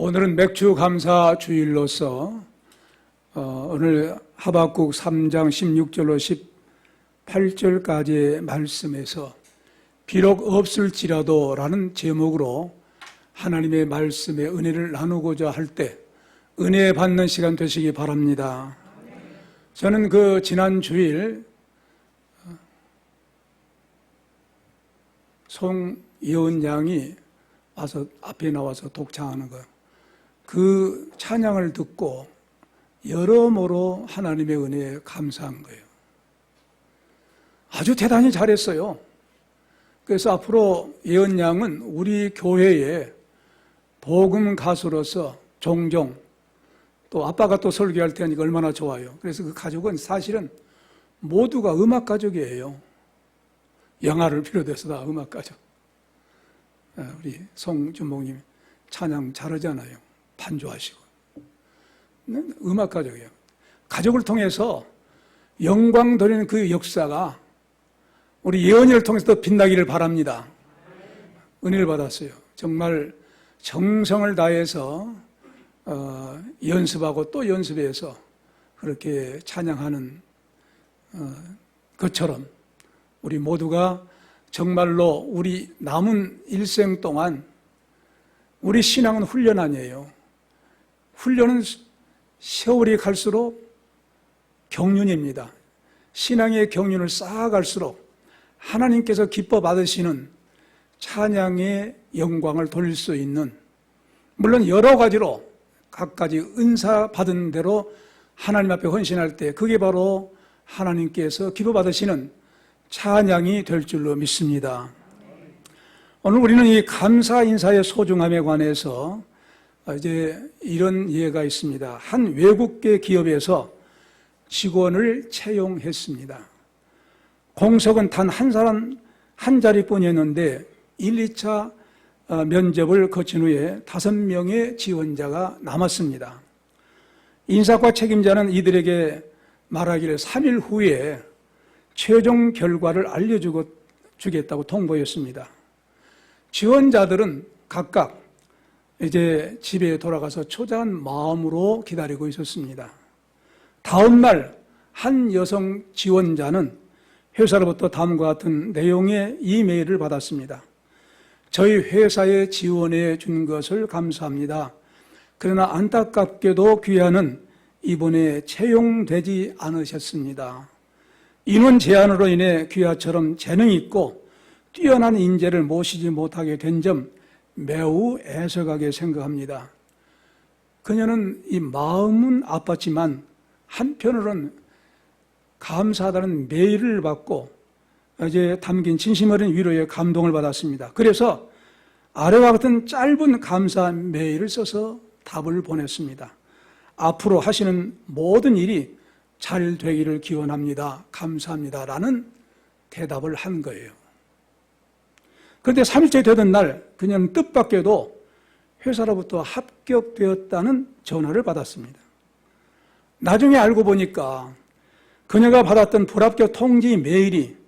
오늘은 맥주 감사 주일로서 오늘 하박국 3장 16절로 18절까지의 말씀에서 비록 없을지라도 라는 제목으로 하나님의 말씀의 은혜를 나누고자 할 때 은혜 받는 시간 되시기 바랍니다. 저는 지난 주일 송예원 양이 와서 앞에 나와서 독창하는 그 찬양을 듣고 여러모로 하나님의 은혜에 감사한 거예요. 아주 대단히 잘했어요. 그래서 앞으로 예원 양은 우리 교회에 복음 가수로서 종종 또 아빠가 또 설교할 테니까 얼마나 좋아요. 그래서 그 가족은 사실은 모두가 음악 가족이에요. 영아를 비롯해서 다 음악 가족. 우리 송준목님 찬양 잘하잖아요. 반주하시고. 음악 가족이에요. 가족을 통해서 영광 돌리는 그 역사가 우리 예언이를 통해서 더 빛나기를 바랍니다. 은혜를 받았어요. 정말 정성을 다해서 연습하고 또 연습해서 그렇게 찬양하는 것처럼 우리 모두가 정말로 우리 남은 일생 동안 우리 신앙은 훈련 아니에요. 훈련은 세월이 갈수록 경륜입니다. 신앙의 경륜을 쌓아갈수록 하나님께서 기뻐 받으시는 찬양의 영광을 돌릴 수 있는, 물론 여러 가지로 각가지 은사 받은 대로 하나님 앞에 헌신할 때 그게 바로 하나님께서 기뻐 받으시는 찬양이 될 줄로 믿습니다. 오늘 우리는 이 감사 인사의 소중함에 관해서 이제 이런 예가 있습니다. 한 외국계 기업에서 직원을 채용했습니다. 공석은 단 한 사람 한 자리뿐이었는데 1, 2차 면접을 거친 후에 5명의 지원자가 남았습니다. 인사과 책임자는 이들에게 말하기를 3일 후에 최종 결과를 알려주겠다고 통보했습니다. 지원자들은 각각 이제 집에 돌아가서 초조한 마음으로 기다리고 있었습니다. 다음 날 한 여성 지원자는 회사로부터 다음과 같은 내용의 이메일을 받았습니다. 저희 회사에 지원해 준 것을 감사합니다. 그러나 안타깝게도 귀하는 이번에 채용되지 않으셨습니다. 인원 제한으로 인해 귀하처럼 재능 있고 뛰어난 인재를 모시지 못하게 된 점 매우 애석하게 생각합니다. 그녀는 이 마음은 아팠지만 한편으로는 감사하다는 메일을 받고 이제 담긴 진심 어린 위로의 감동을 받았습니다. 그래서 아래와 같은 짧은 감사 메일을 써서 답을 보냈습니다. 앞으로 하시는 모든 일이 잘 되기를 기원합니다. 감사합니다. 라는 대답을 한 거예요. 그런데 3일째 되던 날 그녀는 뜻밖에도 회사로부터 합격되었다는 전화를 받았습니다. 나중에 알고 보니까 그녀가 받았던 불합격 통지 메일이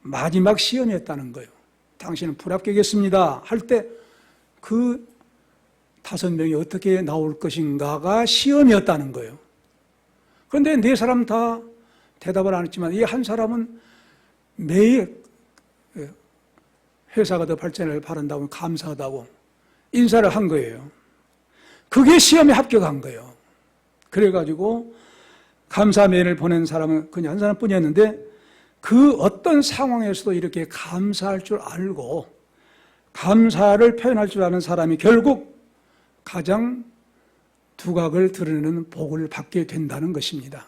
마지막 시험이었다는 거예요. 당신은 불합격했습니다. 할 때 그 5명이 어떻게 나올 것인가가 시험이었다는 거예요. 그런데 4사람 다 대답을 안 했지만 이 한 사람은 매일 회사가 더 발전을 바란다고 감사하다고 인사를 한 거예요. 그게 시험에 합격한 거예요. 그래가지고 감사 메일을 보낸 사람은 그냥 한 사람뿐이었는데 그 어떤 상황에서도 이렇게 감사할 줄 알고 감사를 표현할 줄 아는 사람이 결국 가장 두각을 드러내는 복을 받게 된다는 것입니다.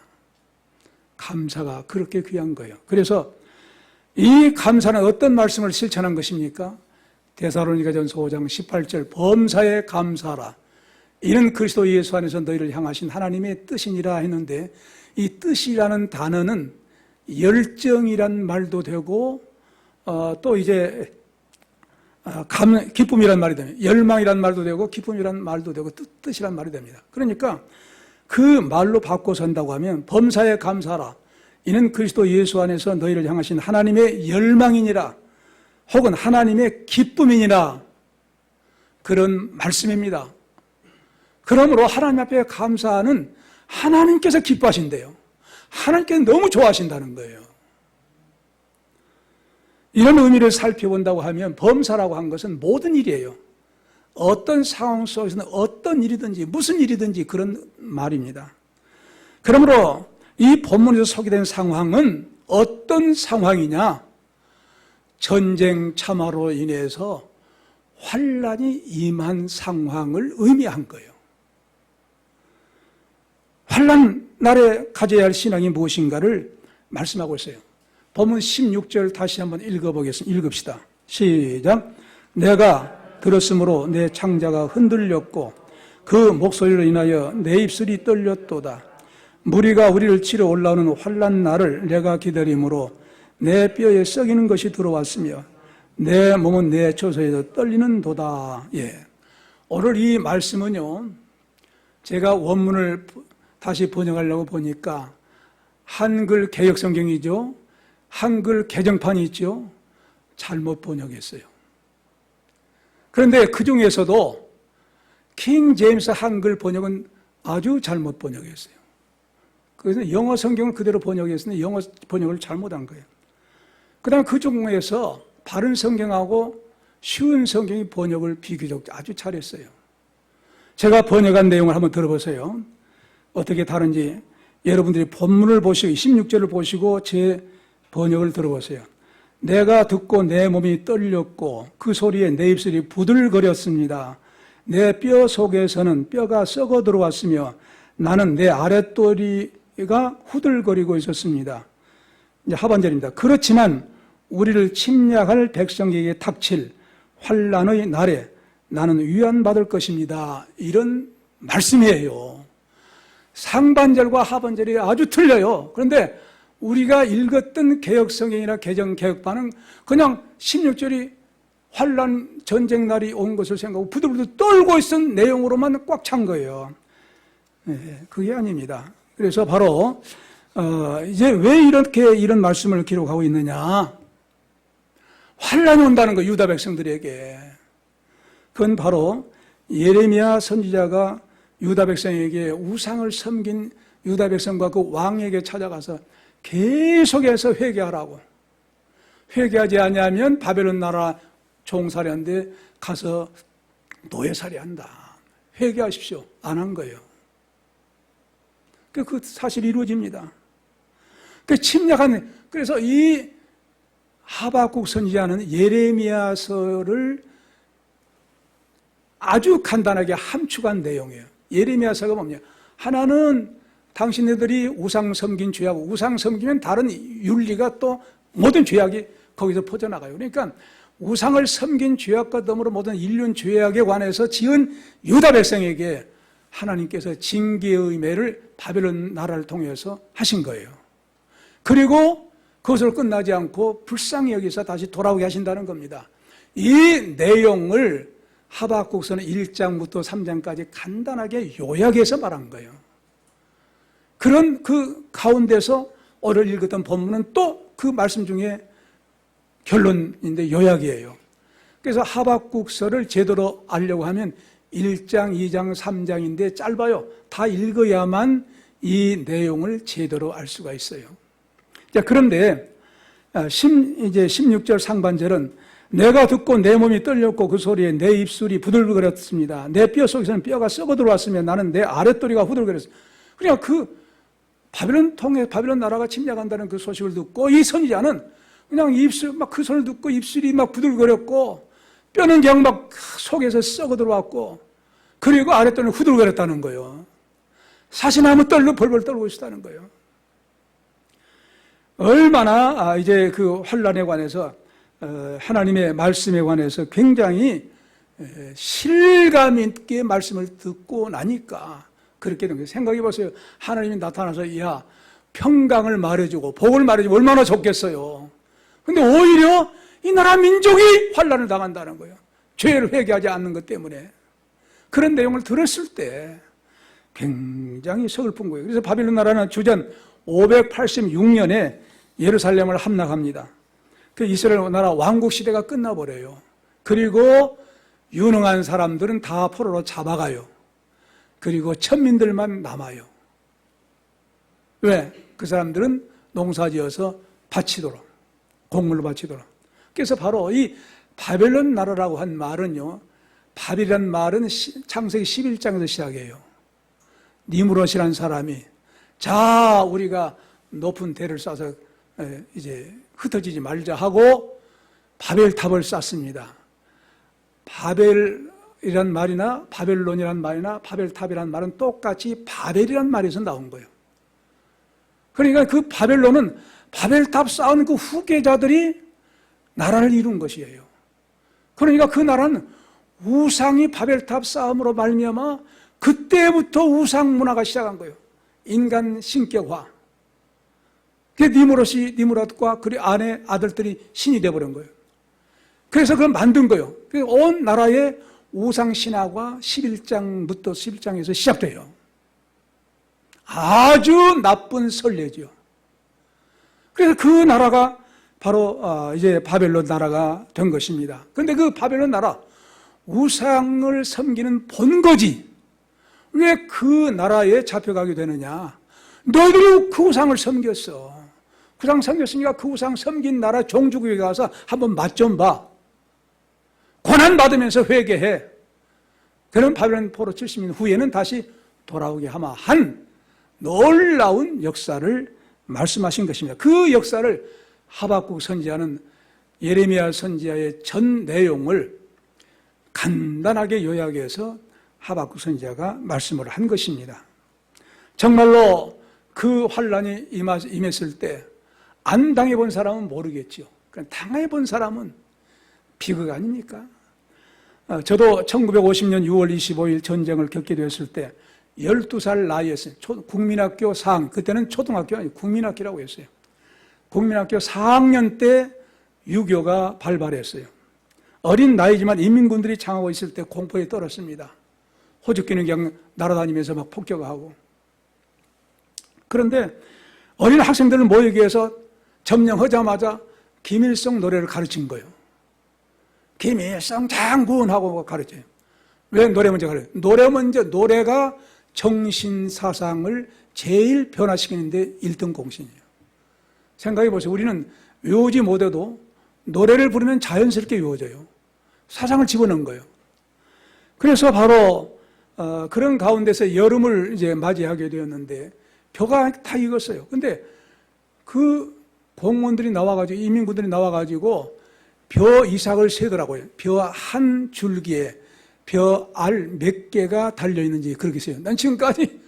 감사가 그렇게 귀한 거예요. 그래서 이 감사는 어떤 말씀을 실천한 것입니까? 데살로니가전서 5장 18절 범사에 감사하라. 이는 그리스도 예수 안에서 너희를 향하신 하나님의 뜻이니라 했는데 이 뜻이라는 단어는 열정이란 말도 되고 또 이제 기쁨이란 말이 됩니다. 열망이란 말도 되고 기쁨이란 말도 되고 뜻이란 말이 됩니다. 그러니까 그 말로 바꿔선다고 하면 범사에 감사하라. 이는 그리스도 예수 안에서 너희를 향하신 하나님의 열망이니라 혹은 하나님의 기쁨이니라 그런 말씀입니다. 그러므로 하나님 앞에 감사하는 하나님께서 기뻐하신대요. 하나님께서 너무 좋아하신다는 거예요. 이런 의미를 살펴본다고 하면 범사라고 한 것은 모든 일이에요. 어떤 상황 속에서는 어떤 일이든지 무슨 일이든지 그런 말입니다. 그러므로 이 본문에서 소개된 상황은 어떤 상황이냐? 전쟁 참화로 인해서 환란이 임한 상황을 의미한 거예요. 환란 날에 가져야 할 신앙이 무엇인가를 말씀하고 있어요. 본문 16절 다시 한번 읽어보겠습니다. 읽읍시다. 시작. 내가 들었으므로 내 창자가 흔들렸고 그 목소리로 인하여 내 입술이 떨렸도다. 무리가 우리를 치러 올라오는 환난 날을 내가 기다림으로 내 뼈에 썩이는 것이 들어왔으며 내 몸은 내 처소에서 떨리는 도다. 예. 오늘 이 말씀은요, 제가 원문을 다시 번역하려고 보니까 한글 개역성경이죠. 한글 개정판이 있죠. 잘못 번역했어요. 그런데 그 중에서도 킹 제임스 한글 번역은 아주 잘못 번역했어요. 그래서 영어 성경을 그대로 번역했으니 영어 번역을 잘못한 거예요. 그 다음 그 중에서 바른 성경하고 쉬운 성경의 번역을 비교적 아주 잘했어요. 제가 번역한 내용을 한번 들어보세요. 어떻게 다른지 여러분들이 본문을 보시고 16절을 보시고 제 번역을 들어보세요. 내가 듣고 내 몸이 떨렸고 그 소리에 내 입술이 부들거렸습니다. 내 뼈 속에서는 뼈가 썩어 들어왔으며 나는 내 아랫도리가 후들거리고 있었습니다. 이제 하반절입니다. 그렇지만 우리를 침략할 백성에게 닥칠 환난의 날에 나는 위안받을 것입니다. 이런 말씀이에요. 상반절과 하반절이 아주 틀려요. 그런데 우리가 읽었던 개역성경이나 개정개혁판은 그냥 16절이 환난 전쟁 날이 온 것을 생각하고 부들부들 떨고 있던 내용으로만 꽉 찬 거예요. 네, 그게 아닙니다. 그래서 바로 이제 왜 이렇게 이런 말씀을 기록하고 있느냐? 환난이 온다는 거 유다 백성들에게. 그건 바로 예레미야 선지자가 유다 백성에게 우상을 섬긴 유다 백성과 그 왕에게 찾아가서 계속해서 회개하라고. 회개하지 않으면 바벨론 나라 종살이한데 가서 노예살이한다. 회개하십시오. 안 한 거예요. 그 사실이 이루어집니다. 그래서 이 하박국 선지자는 예레미야서를 아주 간단하게 함축한 내용이에요. 예레미야서가 뭐냐? 하나는 당신네들이 우상 섬긴 죄하고 우상 섬기면 다른 윤리가 또 모든 죄악이 거기서 퍼져나가요. 그러니까 우상을 섬긴 죄악과 더불어 모든 인륜 죄악에 관해서 지은 유다 백성에게 하나님께서 징계의 매를 바벨론 나라를 통해서 하신 거예요. 그리고 그것으로 끝나지 않고 불쌍히 여기서 다시 돌아오게 하신다는 겁니다. 이 내용을 하박국서는 1장부터 3장까지 간단하게 요약해서 말한 거예요. 그런 그 가운데서 오늘 읽었던 본문은 또 그 말씀 중에 결론인데 요약이에요. 그래서 하박국서를 제대로 알려고 하면 1장, 2장, 3장인데 짧아요. 다 읽어야만 이 내용을 제대로 알 수가 있어요. 자, 그런데 이제 16절 상반절은 내가 듣고 내 몸이 떨렸고 그 소리에 내 입술이 부들거렸습니다. 내 뼈 속에서는 뼈가 썩어 들어왔으며 나는 내 아랫도리가 후들거렸습니다. 그러니까 그 바벨론 나라가 침략한다는 그 소식을 듣고 이 선지자는 그냥 입술 막 그 소리를 듣고 입술이 막 부들거렸고 뼈는 그냥 막 속에서 썩어 들어왔고 그리고 아랫도리는 후들거렸다는 거예요. 사시나무 떨고 벌벌 떨고 있었다는 거예요. 얼마나 이제 그 환란에 관해서 하나님의 말씀에 관해서 굉장히 실감 있게 말씀을 듣고 나니까 그렇게 된 거예요. 생각해 보세요. 하나님이 나타나서 야 평강을 말해주고 복을 말해주고 얼마나 좋겠어요. 근데 오히려 이 나라 민족이 환란을 당한다는 거예요. 죄를 회개하지 않는 것 때문에. 그런 내용을 들었을 때 굉장히 서글픈 거예요. 그래서 바빌론 나라는 주전 586년에 예루살렘을 함락합니다. 그 이스라엘 나라 왕국 시대가 끝나버려요. 그리고 유능한 사람들은 다 포로로 잡아가요. 그리고 천민들만 남아요. 왜? 그 사람들은 농사지어서 바치도록, 곡물로 바치도록. 그래서 바로 이 바벨론 나라라고 한 말은요, 바벨이란 말은 창세기 11장에서 시작해요. 니무롯이라는 사람이 자, 우리가 높은 대를 쌓아서 이제 흩어지지 말자 하고 바벨탑을 쌓습니다. 바벨이란 말이나 바벨론이란 말이나 바벨탑이란 말은 똑같이 바벨이란 말에서 나온 거예요. 그러니까 그 바벨론은 바벨탑 쌓은 그 후계자들이 나라를 이룬 것이에요. 그러니까 그 나라는 우상이 바벨탑 쌓음으로 말미암아 그때부터 우상 문화가 시작한 거예요. 인간 신격화. 그게 니무롯과 그 아내 아들들이 신이 되어버린 거예요. 그래서 그걸 만든 거예요. 온 나라의 우상 신화가 11장부터 11장에서 시작돼요. 아주 나쁜 선례죠. 그래서 그 나라가 바로 이제 바벨론 나라가 된 것입니다. 그런데 그 바벨론 나라 우상을 섬기는 본거지. 왜 그 나라에 잡혀가게 되느냐? 너희들이 그 우상을 섬겼어. 그 우상 섬겼으니까 그 우상 섬긴 나라 종주국에 가서 한번 맛 좀 봐. 고난 받으면서 회개해. 그런 바벨론 포로 70년 후에는 다시 돌아오게 하마 한 놀라운 역사를 말씀하신 것입니다. 그 역사를 하박국 선지자는 예레미야 선지자의 전 내용을 간단하게 요약해서 하박국 선지자가 말씀을 한 것입니다. 정말로 그 환란이 임했을 때 안 당해본 사람은 모르겠죠. 당해본 사람은 비극 아닙니까? 저도 1950년 6월 25일 전쟁을 겪게 되었을 때 12살 나이였어요. 국민학교 4학년, 그때는 초등학교 아니고 국민학교라고 했어요. 국민학교 4학년 때 유교가 발발했어요. 어린 나이지만 인민군들이 장하고 있을 때 공포에 떨었습니다. 호적기는 그냥 날아다니면서 막 폭격하고. 그런데 어린 학생들을 모이기 위해서 점령하자마자 김일성 노래를 가르친 거예요. 김일성 장군하고 가르쳐요. 왜 노래 먼저 가르쳐요? 노래가 정신사상을 제일 변화시키는데 1등 공신이에요. 생각해 보세요. 우리는 외우지 못해도 노래를 부르면 자연스럽게 외워져요. 사상을 집어넣은 거예요. 그래서 바로 그런 가운데서 여름을 이제 맞이하게 되었는데 벼가 다 익었어요. 근데 그 공무원들이 나와가지고 이민군들이 나와가지고 벼 이삭을 세더라고요. 벼 한 줄기에 벼 알 몇 개가 달려있는지 그렇게 세요. 난 지금까지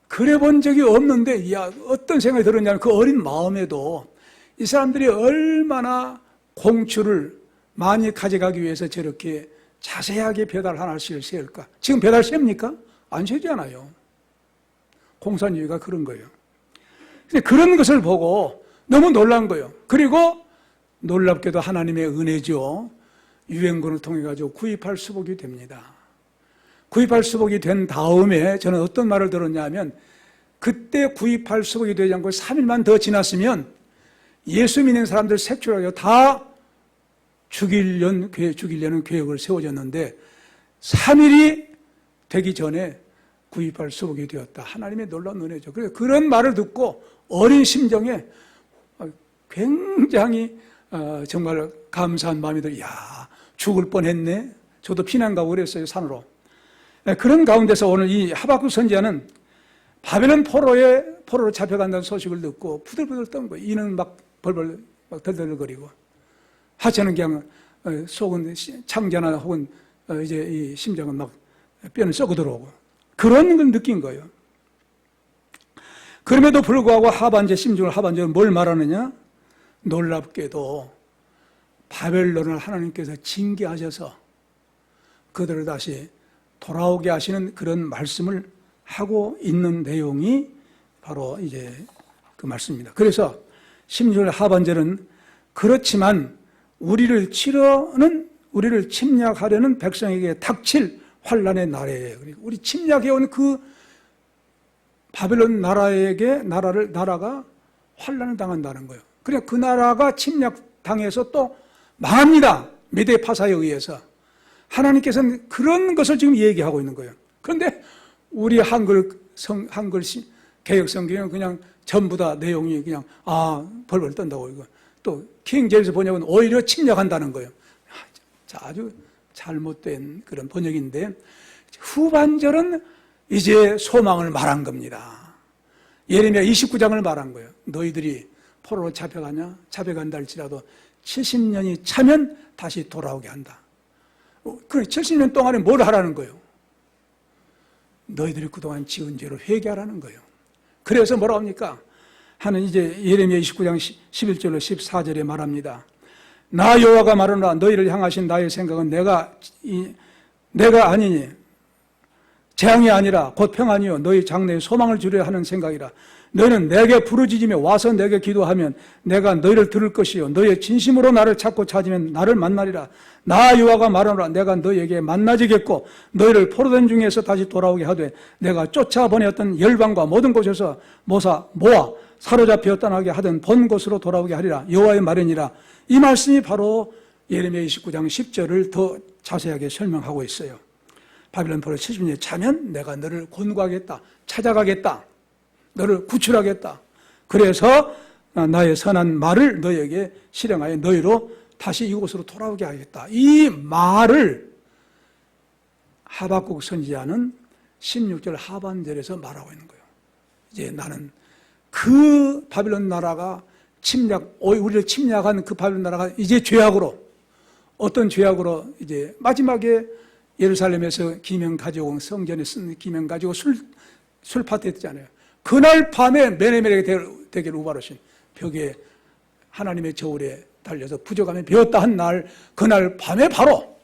그래 본 적이 없는데 어떤 생각이 들었냐면 그 어린 마음에도 이 사람들이 얼마나 공추를 많이 가져가기 위해서 저렇게 자세하게 벼달 하나씩을 세울까? 지금 벼달 셉니까? 안 세잖아요. 공산주의가 그런 거예요. 근데 그런 것을 보고 너무 놀란 거예요. 그리고 놀랍게도 하나님의 은혜죠. 유엔군을 통해 가지고 구입할 수복이 됩니다. 구입할 수복이 된 다음에 저는 어떤 말을 들었냐면 그때 구입할 수복이 되지 않고 3일만 더 지났으면 예수 믿는 사람들 색출하여 다 죽이려는 계획을 세워졌는데 3일이 되기 전에 구입할 수복이 되었다. 하나님의 놀라운 은혜죠. 그래서 그런 말을 듣고 어린 심정에 굉장히 정말 감사한 마음이 들어요. 죽을 뻔했네. 저도 피난 가고 그랬어요, 산으로. 그런 가운데서 오늘 이 하박국 선지자는 바벨론 포로로 잡혀간다는 소식을 듣고 부들부들 떤 거예요. 이는 막 벌벌 막 덜덜거리고 하체는 그냥 속은 창자나 혹은 이제 이 심장은 막 뼈는 썩어 들어오고 그런 걸 느낀 거예요. 그럼에도 불구하고 하반절은 뭘 말하느냐? 놀랍게도 바벨론을 하나님께서 징계하셔서 그들을 다시 돌아오게 하시는 그런 말씀을 하고 있는 내용이 바로 이제 그 말씀입니다. 그래서 16절 하반절은 그렇지만 우리를 침략하려는 백성에게 닥칠 환란의 날에 우리 침략해온 그 바벨론 나라가 환란을 당한다는 거예요. 그러니까 그 나라가 침략당해서 또 망합니다. 메대 파사에 의해서. 하나님께서는 그런 것을 지금 얘기하고 있는 거예요. 그런데 우리 한글 개혁 성경은 그냥 전부 다 내용이 그냥 벌벌 떤다고 이거. 또 킹제임스 번역은 오히려 침략한다는 거예요. 아주 잘못된 그런 번역인데 후반절은 이제 소망을 말한 겁니다. 예레미야 29장을 말한 거예요. 너희들이 포로로 잡혀간다 할지라도 70년이 차면 다시 돌아오게 한다. 그 70년 동안에 뭘 하라는 거예요? 너희들이 그동안 지은 죄를 회개하라는 거예요. 그래서 뭐라 합니까? 하는 이제 예레미야 29장 11절로 14절에 말합니다. 나 여호와가 말하노라 너희를 향하신 나의 생각은 내가 아니니 재앙이 아니라 곧 평안이요 너희 장래에 소망을 주려 하는 생각이라. 너희는 내게 부르짖으며 와서 내게 기도하면 내가 너희를 들을 것이요 너희의 진심으로 나를 찾고 찾으면 나를 만나리라. 나 여호와가 말하노라 내가 너희에게 만나지겠고 너희를 포로된 중에서 다시 돌아오게 하되 내가 쫓아보내었던 열방과 모든 곳에서 모아 사로잡혀 떠나게 하던 본 곳으로 돌아오게 하리라. 여호와의 말이니라. 이 말씀이 바로 예레미야 29장 10절을 더 자세하게 설명하고 있어요. 바빌론 포로 70년에 차면 내가 너를 곤고하겠다. 찾아가겠다. 너를 구출하겠다. 그래서 나의 선한 말을 너희에게 실행하여 너희로 다시 이곳으로 돌아오게 하겠다. 이 말을 하박국 선지자는 16절 하반절에서 말하고 있는 거예요. 이제 나는 그 바빌론 나라가 우리를 침략한 그 바빌론 나라가 이제 죄악으로, 어떤 죄악으로 이제 마지막에 예루살렘에서 기명 가지고 성전에 쓴 기명 가지고 술 파티 했잖아요. 그날 밤에 메네멜에게 대개를 우바르신 벽에 하나님의 저울에 달려서 부족하면 배웠다 한 날, 그날 밤에 바로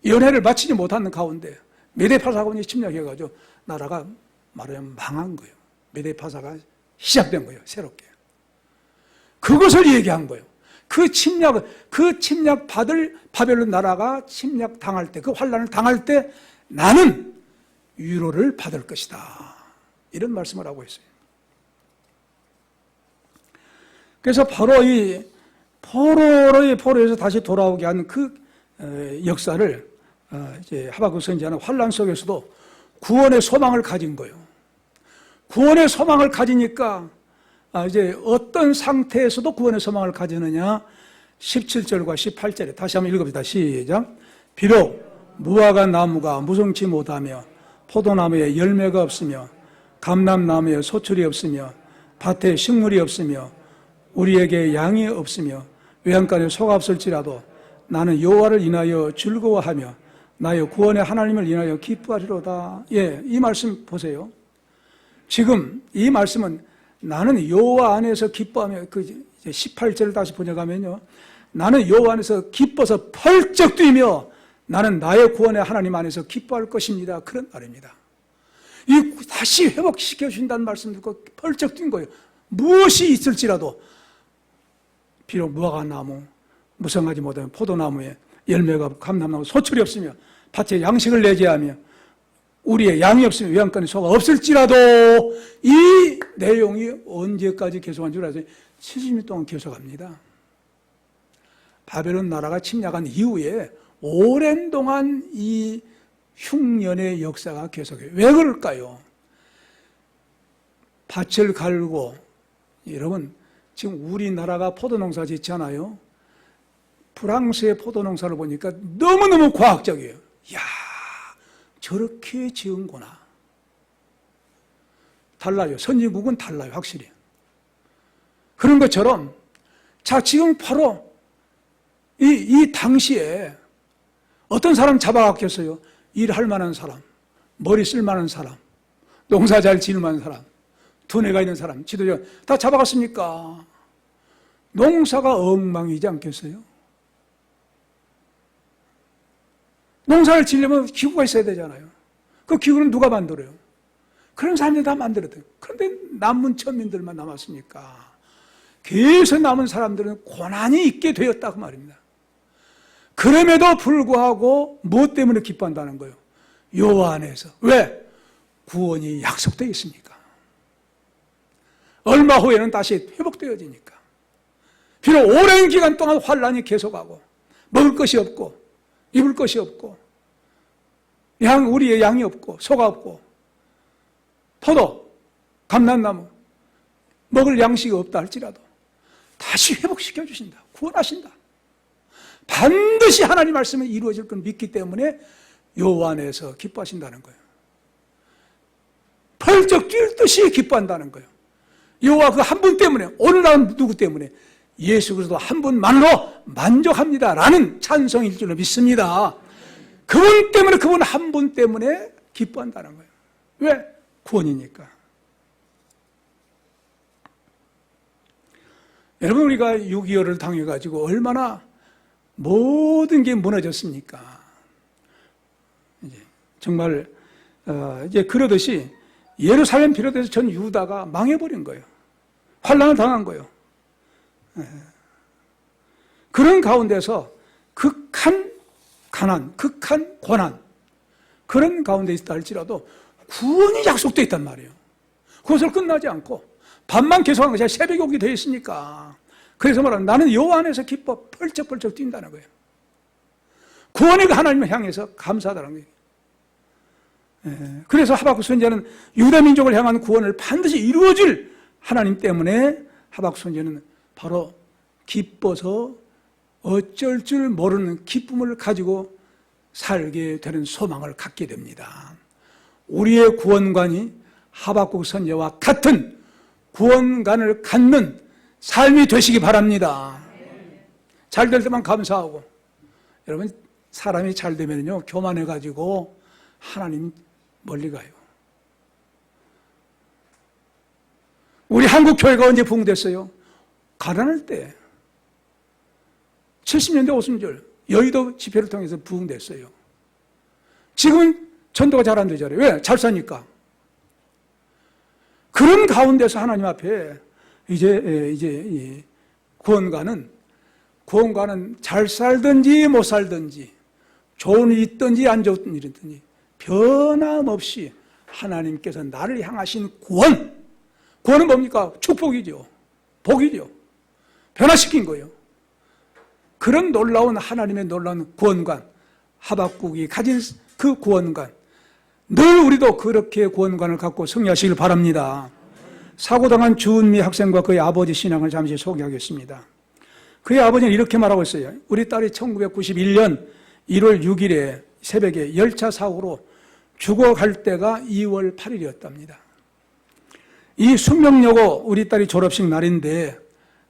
연회를 마치지 못하는 가운데 메데파사군이 침략해가지고 나라가 말하자면 망한 거예요. 메데파사가 시작된 거예요. 새롭게. 그것을 얘기한 거예요. 그 침략받을 바벨론 나라가 침략당할 때, 그 환란을 당할 때 나는 위로를 받을 것이다. 이런 말씀을 하고 있어요. 그래서 바로 이 포로에서 다시 돌아오게 한 그 역사를 이제 하박국 선지자는 환란 속에서도 구원의 소망을 가진 거예요. 구원의 소망을 가지니까 이제 어떤 상태에서도 구원의 소망을 가지느냐? 17절과 18절에 다시 한번 읽어봅시다. 시작. 비록 무화과 나무가 무성치 못하며 포도나무에 열매가 없으며 감람나무에 소출이 없으며 밭에 식물이 없으며 우리에게 양이 없으며 외양간에 소가 없을지라도 나는 여호와를 인하여 즐거워하며 나의 구원의 하나님을 인하여 기뻐하리로다. 예, 이 말씀 보세요. 지금 이 말씀은 나는 여호와 안에서 기뻐하며, 그 18절을 다시 번역하면요, 나는 여호와 안에서 기뻐서 펄쩍 뛰며 나는 나의 구원의 하나님 안에서 기뻐할 것입니다. 그런 말입니다. 이 다시 회복시켜 주신다는 말씀 듣고 펄쩍 뛴 거예요. 무엇이 있을지라도, 비록 무화과 나무, 무성하지 못하면 포도나무에 열매가 없고 감람나무 소출이 없으며 밭에 양식을 내지 하며 우리의 양이 없으며 외양간에 소가 없을지라도, 이 내용이 언제까지 계속한 줄 아세요? 70년 동안 계속합니다. 바벨론 나라가 침략한 이후에 오랜 동안 이 흉년의 역사가 계속해요. 왜 그럴까요? 밭을 갈고, 여러분 지금 우리나라가 포도농사 짓잖아요. 프랑스의 포도농사를 보니까 너무너무 과학적이에요. 이야, 저렇게 지은구나. 달라요. 선진국은 달라요. 확실히. 그런 것처럼 자, 지금 바로 이 당시에 어떤 사람 잡아갔겠어요? 일할 만한 사람, 머리 쓸 만한 사람, 농사 잘 지을 만한 사람, 두뇌가 있는 사람, 지도자 다 잡아갔습니까? 농사가 엉망이지 않겠어요? 농사를 지으려면 기구가 있어야 되잖아요. 그 기구는 누가 만들어요? 그런 사람들이 다 만들었대요. 그런데 남은 천민들만 남았으니까 계속 남은 사람들은 고난이 있게 되었다 그 말입니다. 그럼에도 불구하고 무엇 때문에 기뻐한다는 거예요? 여호와 안에서. 왜? 구원이 약속되어 있으니까. 얼마 후에는 다시 회복되어지니까. 비록 오랜 기간 동안 환란이 계속하고 먹을 것이 없고 입을 것이 없고 우리의 양이 없고 소가 없고 포도, 감람나무 먹을 양식이 없다 할지라도 다시 회복시켜 주신다. 구원하신다. 반드시 하나님 말씀은 이루어질 걸 믿기 때문에 여호와 안에서 기뻐하신다는 거예요. 펄쩍 뛸 듯이 기뻐한다는 거예요. 여호와 그 한 분 때문에, 오늘 나온 누구 때문에? 예수 그리스도 한 분만으로 만족합니다라는 찬송일 줄로 믿습니다. 그분 때문에, 그분 한 분 때문에 기뻐한다는 거예요. 왜? 구원이니까. 여러분, 우리가 6.25를 당해가지고 얼마나 모든 게 무너졌습니까? 이제 정말 이제 그러듯이 예루살렘 비롯해서 전 유다가 망해버린 거예요. 환란을 당한 거예요. 그런 가운데서 극한 가난, 극한 고난, 그런 가운데 있다 할지라도 구원이 약속되어 있단 말이에요. 그것을 끝나지 않고 밤만 계속한 것이 아니라 새벽이 오게 되어 있으니까. 그래서 말하는, 나는 여호와 안에서 기뻐 펄쩍펄쩍 뛴다는 거예요. 구원의 하나님을 향해서 감사하다는 거예요. 그래서 하박국 선지자는 유다 민족을 향한 구원을 반드시 이루어질 하나님 때문에 하박국 선지자는 바로 기뻐서 어쩔 줄 모르는 기쁨을 가지고 살게 되는 소망을 갖게 됩니다. 우리의 구원관이 하박국 선지자와 같은 구원관을 갖는 삶이 되시기 바랍니다. 잘 될 때만 감사하고, 여러분, 사람이 잘 되면요 교만해가지고 하나님 멀리 가요. 우리 한국 교회가 언제 부흥됐어요? 가난할 때 70년대 오순절 여의도 집회를 통해서 부흥됐어요. 지금은 전도가 잘 안 되잖아요. 왜? 잘 사니까. 그런 가운데서 하나님 앞에 이제 구원가는 잘 살든지 못 살든지, 좋은 일이 있든지 안 좋은 일이 있든지 변함없이 하나님께서 나를 향하신 구원은 뭡니까? 축복이죠. 복이죠. 변화시킨 거예요. 그런 놀라운 하나님의 놀라운 구원관, 하박국이 가진 그 구원관, 늘 우리도 그렇게 구원관을 갖고 승리하시길 바랍니다. 사고당한 주은미 학생과 그의 아버지 신앙을 잠시 소개하겠습니다. 그의 아버지는 이렇게 말하고 있어요. 우리 딸이 1991년 1월 6일에 새벽에 열차 사고로 죽어갈 때가 2월 8일이었답니다. 이 숙명여고 우리 딸이 졸업식 날인데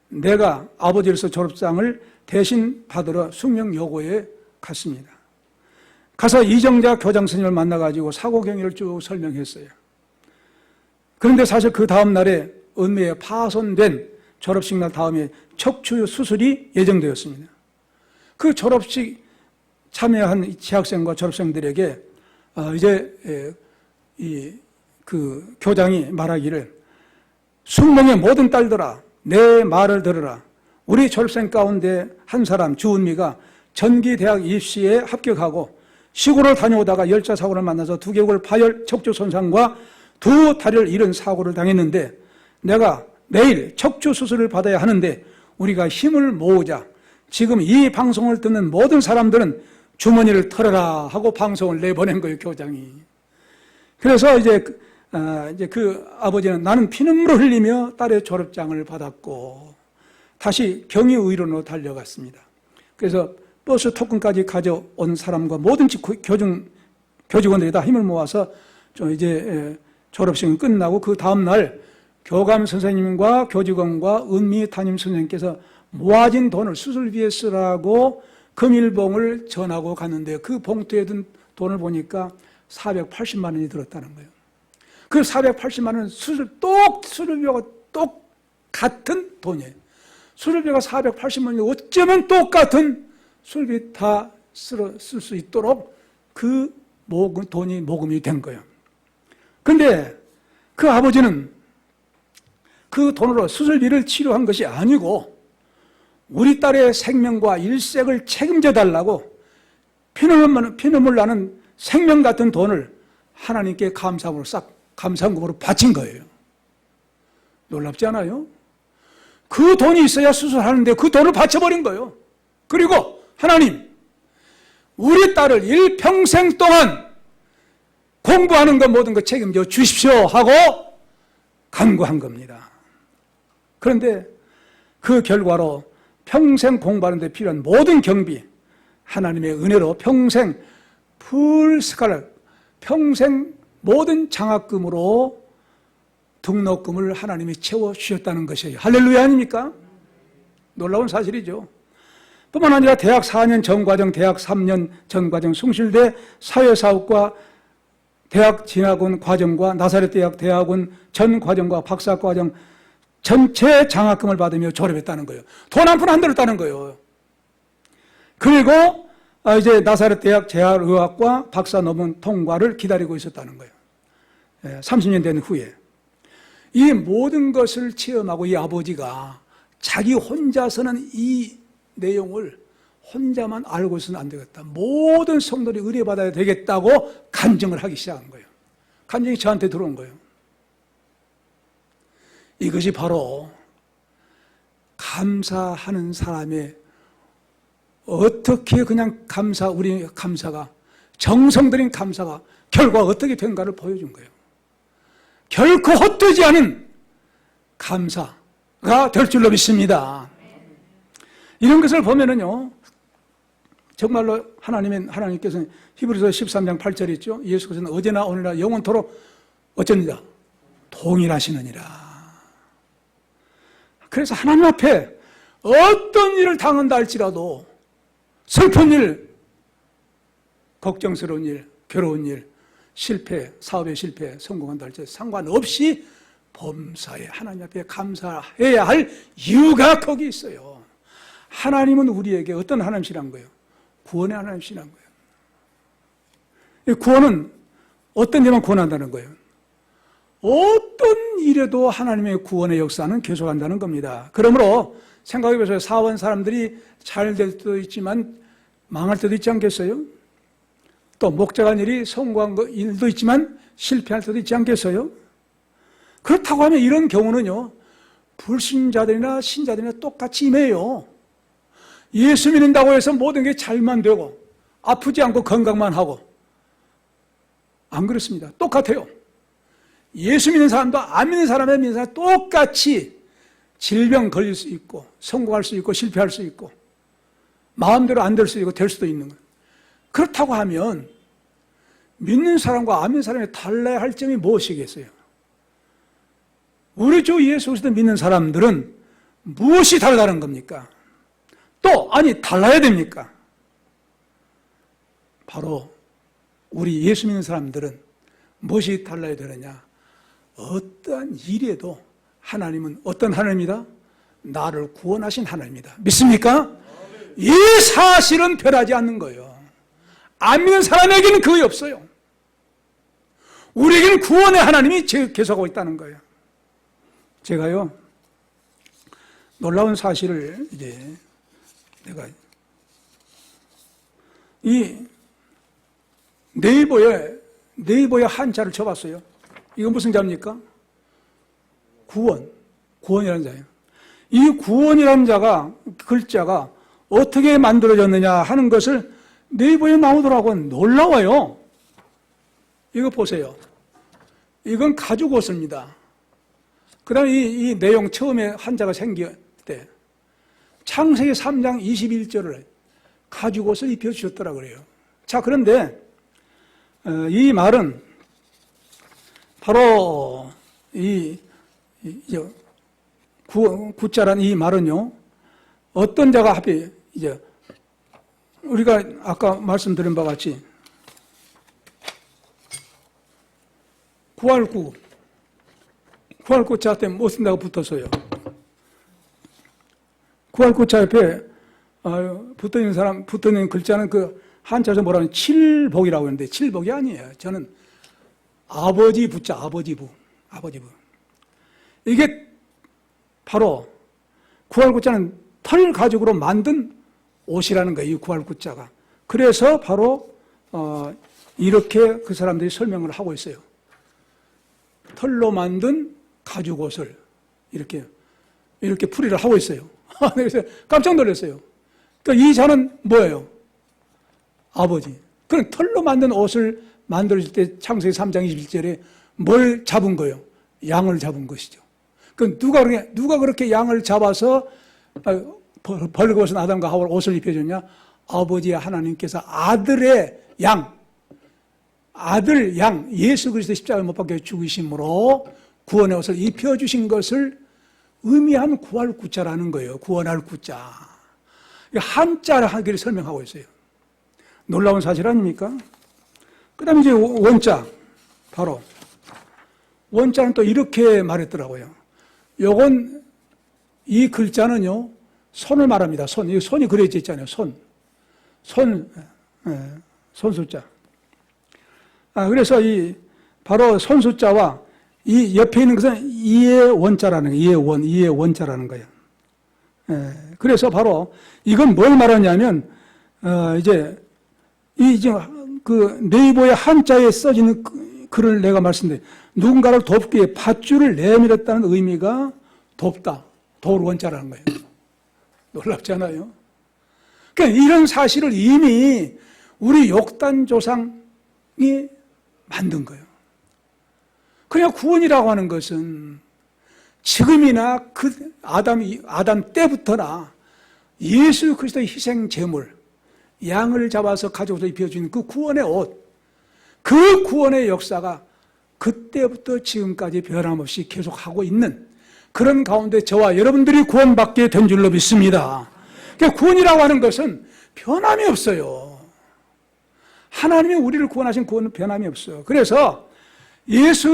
내가 아버지로서 졸업장을 대신 받으러 숙명여고에 갔습니다. 가서 이정자 교장 선생님을 만나가지고 사고 경위를 쭉 설명했어요. 그런데 사실 그 다음 날에 은매에 파손된 졸업식 날 다음에 척추 수술이 예정되었습니다. 그 졸업식 참여한 재학생과 졸업생들에게 이제 그 교장이 말하기를, 숙명의 모든 딸들아, 내 말을 들으라. 우리 졸업생 가운데 한 사람 주은미가 전기대학 입시에 합격하고 시골을 다녀오다가 열차 사고를 만나서 두 개골 파열 척추 손상과 두 다리를 잃은 사고를 당했는데 내가 내일 척추 수술을 받아야 하는데 우리가 힘을 모으자. 지금 이 방송을 듣는 모든 사람들은 주머니를 털어라 하고 방송을 내보낸 거예요, 교장이. 그래서 이제 그 아버지는 나는 피눈물을 흘리며 딸의 졸업장을 받았고 다시 경희의료원으로 달려갔습니다. 그래서 버스 토큰까지 가져온 사람과 모든 교직원들이 다 힘을 모아서 이제 졸업식은 끝나고 그 다음날 교감 선생님과 교직원과 은미 담임 선생님께서 모아진 돈을 수술비에 쓰라고 금일봉을 전하고 갔는데 그 봉투에 든 돈을 보니까 480만 원이 들었다는 거예요. 그 480만 원은 수술비하고 똑같은 돈이에요. 수술비가 480만 원이 어쩌면 똑같은 수술비 다 쓸 수 있도록 그 돈이 모금이 된 거예요. 그런데 그 아버지는 그 돈으로 수술비를 치료한 것이 아니고 우리 딸의 생명과 일색을 책임져 달라고 피눈물 나는 생명 같은 돈을 하나님께 감사금으로 바친 거예요. 놀랍지 않아요? 그 돈이 있어야 수술하는데 그 돈을 바쳐버린 거예요. 그리고 하나님, 우리 딸을 일평생 동안 공부하는 것 모든 것 책임져 주십시오 하고 간구한 겁니다. 그런데 그 결과로 평생 공부하는 데 필요한 모든 경비, 하나님의 은혜로 평생 풀스칼, 평생 모든 장학금으로 등록금을 하나님이 채워주셨다는 것이에요. 할렐루야 아닙니까? 놀라운 사실이죠. 뿐만 아니라 대학 4년 전과정, 대학 3년 전과정, 숭실대 사회사업과 대학 진학원 과정과 나사렛 대학 대학원 전과정과 박사과정 전체 장학금을 받으며 졸업했다는 거예요. 돈 한 푼 안 들었다는 거예요. 그리고 이제 나사렛 대학 재활의학과 박사 논문 통과를 기다리고 있었다는 거예요. 30년 된 후에. 이 모든 것을 체험하고 이 아버지가 자기 혼자서는 이 내용을 혼자만 알고 있어서는 안 되겠다. 모든 성도들이 의뢰받아야 되겠다고 간증을 하기 시작한 거예요. 간증이 저한테 들어온 거예요. 이것이 바로 감사하는 사람의 어떻게 그냥 우리 감사가, 정성 들인 감사가 결과가 어떻게 된가를 보여준 거예요. 결코 헛되지 않은 감사가 될 줄로 믿습니다. 이런 것을 보면은요, 정말로 하나님께서는 히브리서 13장 8절 있죠. 예수께서는 어제나 오늘나 영원토록 어쩐니다? 동일하시느니라. 그래서 하나님 앞에 어떤 일을 당한다 할지라도 슬픈 일, 걱정스러운 일, 괴로운 일, 실패, 사업의 실패, 성공한다 할지라도 상관없이 범사에 하나님 앞에 감사해야 할 이유가 거기 있어요. 하나님은 우리에게 어떤 하나님이란 거예요? 구원의 하나님이란 거예요. 이 구원은 어떤 일만 구원한다는 거예요? 어떤 일에도 하나님의 구원의 역사는 계속한다는 겁니다. 그러므로 생각해보세요. 사원 사람들이 잘 될 때도 있지만 망할 때도 있지 않겠어요? 또 목자간 일이 성공한 일도 있지만 실패할 때도 있지 않겠어요? 그렇다고 하면 이런 경우는요, 불신자들이나 신자들이나 똑같이 임해요. 예수 믿는다고 해서 모든 게 잘만 되고 아프지 않고 건강만 하고, 안 그렇습니다. 똑같아요. 예수 믿는 사람도 안 믿는 사람의 믿는 사람 똑같이 질병 걸릴 수 있고 성공할 수 있고 실패할 수 있고 마음대로 안 될 수 있고 될 수도 있는 거예요. 그렇다고 하면 믿는 사람과 안 믿는 사람이 달라야 할 점이 무엇이겠어요? 우리 주 예수 그리스도 믿는 사람들은 무엇이 달라는 겁니까? 또 달라야 됩니까? 바로 우리 예수 믿는 사람들은 무엇이 달라야 되느냐? 어떠한 일에도 하나님은 어떤 하나님이다? 나를 구원하신 하나님이다. 믿습니까? 이 사실은 변하지 않는 거예요. 안 믿는 사람에게는 그게 없어요. 우리에게는 구원의 하나님이 계속하고 있다는 거예요. 제가요, 놀라운 사실을 이제 내가 이 네이버에 한자를 쳐봤어요. 이건 무슨 자입니까? 구원이라는 자예요. 이 구원이라는 자가, 글자가 어떻게 만들어졌느냐 하는 것을 네이버에 나오더라고요. 놀라워요. 이거 보세요. 이건 가죽 옷입니다. 그 다음에 이 내용 처음에 한자가 생길 때 창세기 3장 21절을 가죽 옷을 입혀주셨더라 그래요. 자, 그런데 이 말은 바로 구자란 이 말은요, 어떤 자가 하필 이제 우리가 아까 말씀드린 바와 같이 구할구자 때문에 못 쓴다고 붙었어요. 구할구자 옆에 붙어있는 글자는 그 한자에서 뭐라 하면 칠복이라고 하는데 칠복이 아니에요. 저는 아버지 부자, 아버지부. 이게 바로 구할구자는 털 가죽으로 만든 옷이라는 거예요. 이 구할구자가. 그래서 바로 이렇게 그 사람들이 설명을 하고 있어요. 털로 만든 가죽 옷을 이렇게 풀이를 하고 있어요. 그래서 깜짝 놀랐어요. 그러니까 이 자는 뭐예요? 아버지. 그런 털로 만든 옷을 만들어질 때 창세기 3장 21절에 뭘 잡은 거예요? 양을 잡은 것이죠. 그 누가 그렇게 양을 잡아서 벌거벗은 아담과 하와를 옷을 입혀줬냐? 아버지 하나님께서 아들 양 예수 그리스도 십자가에 못 박혀 죽으심으로 구원의 옷을 입혀주신 것을 의미한 구할 구자라는 거예요. 구원할 구자. 한자를 하기를 설명하고 있어요. 놀라운 사실 아닙니까? 그 다음에 이제 원자, 바로 원자는 또 이렇게 말했더라고요. 요건 이 글자는요 손을 말합니다. 손, 이 손이 그려져 있잖아요. 손숫자. 그래서 이 바로 손숫자와 이 옆에 있는 것은 이의 원자라는 거예요. 이의 원자라는 거예요. 그래서 바로 이건 뭘 말하냐면 이제 그 네이버의 한자에 써지는 글을 내가 말씀드린 누군가를 돕기 위해 밧줄을 내밀었다는 의미가 돕다, 도울 원자라는 거예요. 놀랍지 않아요? 그러니까 이런 사실을 이미 우리 욕단 조상이 만든 거예요. 그냥 구원이라고 하는 것은 지금이나 그 아담 때부터나 예수 그리스도의 희생 제물, 양을 잡아서 가져와서 입혀주는 그 구원의 옷, 그 구원의 역사가 그때부터 지금까지 변함없이 계속하고 있는 그런 가운데 저와 여러분들이 구원받게 된 줄로 믿습니다. 그러니까 구원이라고 하는 것은 변함이 없어요. 하나님이 우리를 구원하신 구원은 변함이 없어요. 그래서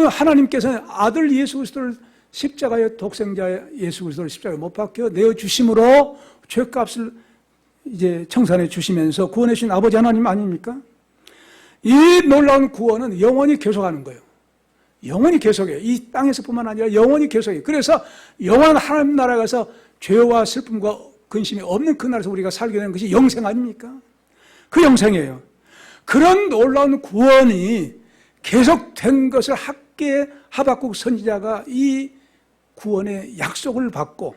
하나님께서는 아들 예수 그리스도를 십자가의 독생자 예수 그리스도를 십자가에 못 박혀 내어주심으로 죄값을 이제 청산해 주시면서 구원해 주신 아버지 하나님 아닙니까? 이 놀라운 구원은 영원히 계속하는 거예요. 영원히 계속해요. 이 땅에서뿐만 아니라 영원히 계속해요. 그래서 영원한 하나님 나라에 가서 죄와 슬픔과 근심이 없는 그 나라에서 우리가 살게 되는 것이 영생 아닙니까? 그 영생이에요. 그런 놀라운 구원이 계속된 것을 하박국 선지자가 이 구원의 약속을 받고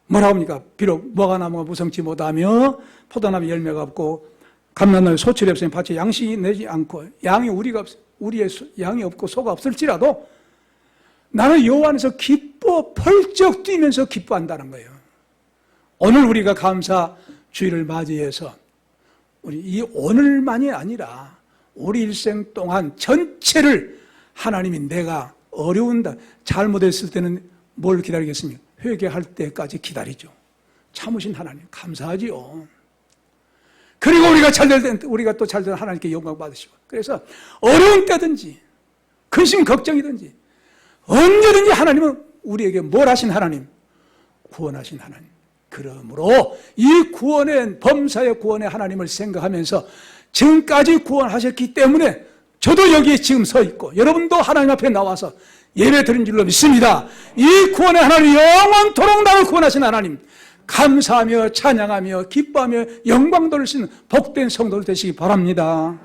뭐라고 합니까? 비록 무화과 나무가 무성치 못하며 포도나무 열매가 없고 감람나무에 소출이 없으니 밭에 양식이 내지 않고 우리의 양이 없고 소가 없을지라도 나는 여호와 안에서 기뻐 펄쩍 뛰면서 기뻐한다는 거예요. 오늘 우리가 감사 주일을 맞이해서 우리 이 오늘만이 아니라 우리 일생 동안 전체를 하나님이 내가 어려운다 잘못했을 때는 뭘 기다리겠습니까? 회개할 때까지 기다리죠. 참으신 하나님 감사하지요. 그리고 우리가 또 잘 되는 하나님께 영광 받으시고, 그래서 어려운 때든지 근심 걱정이든지 언제든지 하나님은 우리에게 뭘 하신 하나님? 구원하신 하나님. 그러므로 이 구원의 범사의 구원의 하나님을 생각하면서 지금까지 구원하셨기 때문에 저도 여기에 지금 서 있고 여러분도 하나님 앞에 나와서 예배 드린 줄로 믿습니다. 이 구원의 하나님, 영원토록 나를 구원하신 하나님 감사하며 찬양하며 기뻐하며 영광 돌리시는 복된 성도들 되시기 바랍니다.